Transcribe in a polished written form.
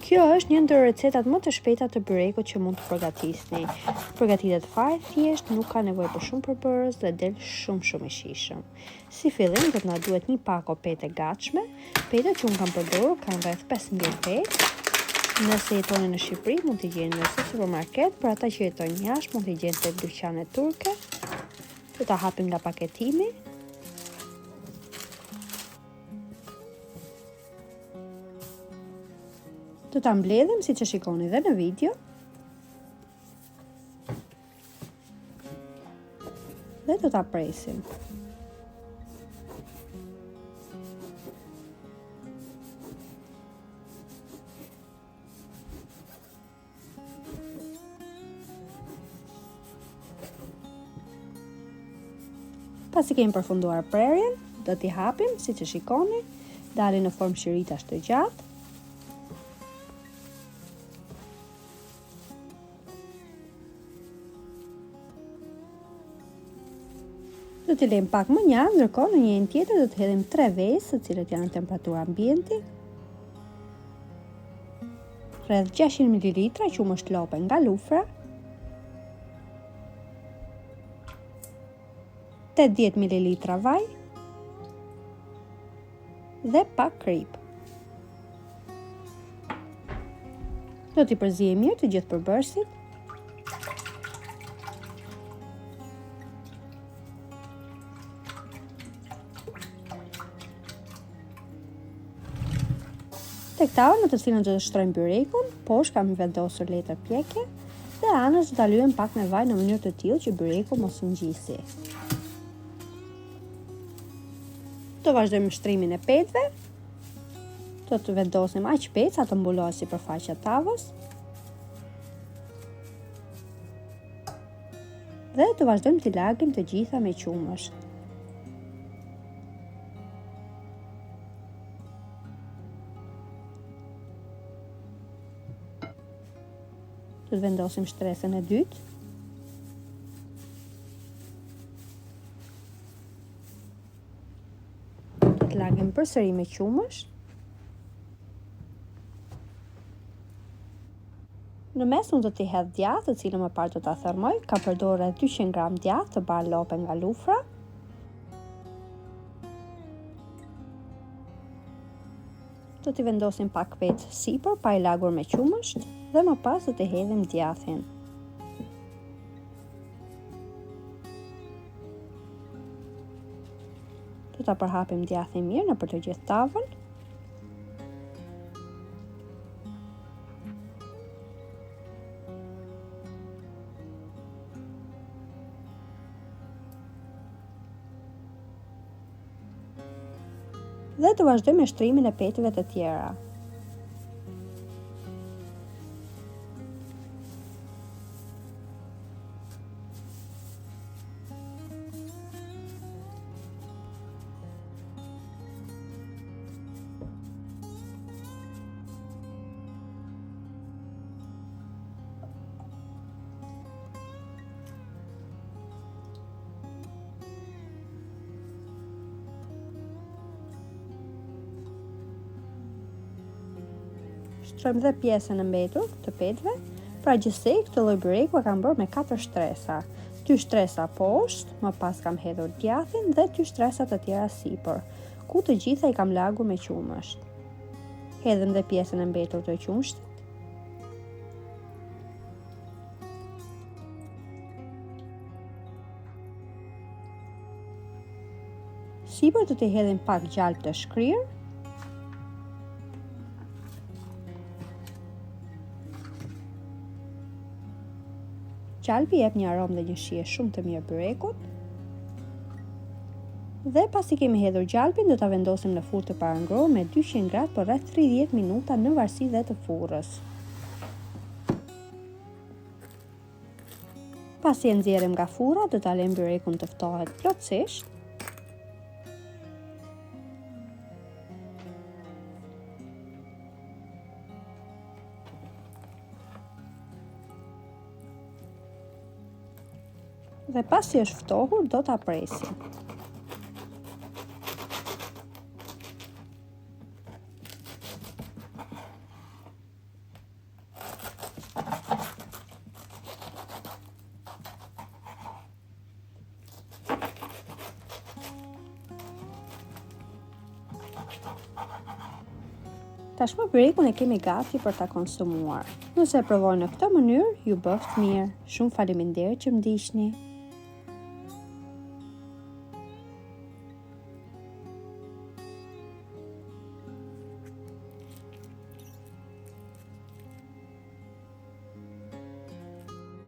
Kjo është një ndër recetat më të shpejta të byrekut që mund të përgatisni. Përgatitet fare thjesht, nuk ka nevojë për shumë përbërës dhe del shumë i shijshëm. Si fillim do të na duhet një pako pete gatshme. Petet që unë kam përdorur kanë rreth 15 petë. Nëse jetoni në Shqipëri mund t'i gjeni në supermarket, për ata që jetojnë jashtë mund t'i gjeni tek dyqanet turke. Do ta hapim nga paketimi. Do ta mbledhim siç e shikoni dhe në video. Dhe do ta presim. Pasi kemi përfunduar prerjen, do t'i hapim siç e shikoni, dalin në formë shiritash të gjatë. Do t'i lejmë pak më njarë, ndërkohë në njërin tjetër do të hedhim 3 vezë, të cilët janë në temperaturë ambienti. Rreth 600 ml qumësht lope nga lufra. 80 ml vaj. Dhe pak krip. Do t'i përzijem mirë të gjithë përbërësit. Tek tavën në të cilën do të shtrojmë byrekun, poshtë kam vendosur letër pjekje dhe anës do ta lyejm pak me vaj në mënyrë të tillë që byreku mos u ngjisi. Do vazhdojmë shtrimin e petëve. Do të vendosim aq pecë sa të mbulohet sipërfaqja e tavës. Dhe do vazhdojmë t'i lagim të gjitha me qumësht. Do të vendosim shtresën e dytë. Do të lagim përsëri me qumësht. Në mes unë do t'i hedh djathë, të cilën më parë do ta thermoj. Kam përdorur rreth 200 gram djathë të bar lope nga lufra. Do t'i vendosim pak pecë sipër pa i lagur me qumësht. Dhe më pas do të hedhim djathin. Do ta përhapim djathin mirë nëpër të gjithë tavën. Dhe të vazhdojmë me shtrimin e petëve të tjera. Shtrojmë dhe pjesën e mbetur të petëve. Pra gjithsej këtë lloj byreku e kam bërë me 4 shtresa. 2 shtresa poshtë, më pas kam hedhur djathin dhe 2 shtresa të tjera sipër, ku të gjitha i kam lagur me qumësht. Hedhim dhe pjesën e mbetur të qumshtit. Sipër do t'i hedhim pak gjalp të shkrirë. Gjalpi jep një aromë dhe një shije shumë të mirë byrekut. Dhe pasi kemi hedhur gjalpin, do ta vendosim në furrë të parangrohur me 200 gradë për rreth 30 minuta në varësi dhe të furrës. Pasi e nxjerrim nga furra, do ta lejmë byrekun të ftohet plotësisht. Dhe pasi është ftohur, do ta presim. Tashmë brekun e kemi gati për ta konsumuar. Nëse e provoni në këtë mënyrë, ju bëft mirë. Shumë faleminderit që më ndiqni.